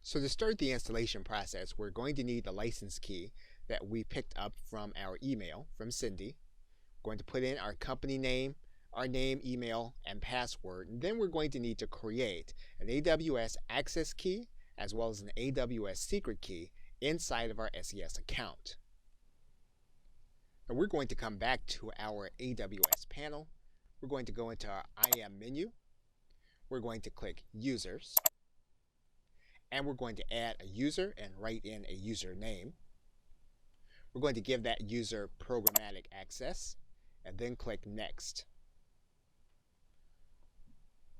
So to start the installation process, we're going to need the license key that we picked up from our email from Sendy. We're going to put in our company name, our name, email, and password. And then we're going to need to create an AWS access key as well as an AWS secret key inside of our SES account. Now we're going to come back to our AWS panel. We're going to go into our IAM menu. We're going to click Users. And we're going to add a user and write in a username. We're going to give that user programmatic access and then click Next.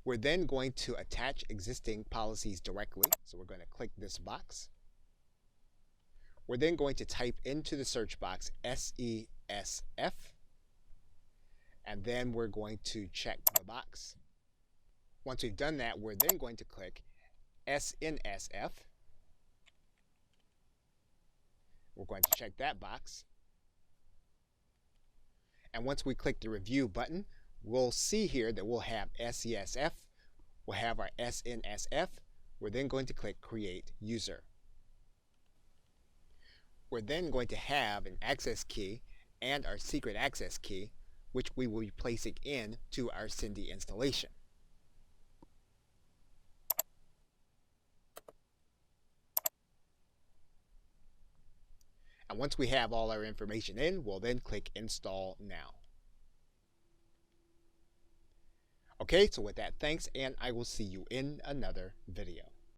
We're then going to attach existing policies directly, so we're going to click this box. We're then going to type into the search box SESF, and then we're going to check the box. Once we've done that, we're then going to click SNSF. We're going to check that box. And once we click the review button, we'll see here that we'll have SESF, we'll have our SNSF. We're then going to click Create User. We're then going to have an access key and our secret access key, which we will be placing in to our Sendy installation. And once we have all our information in, we'll then click Install Now. Okay, so with that, thanks, and I will see you in another video.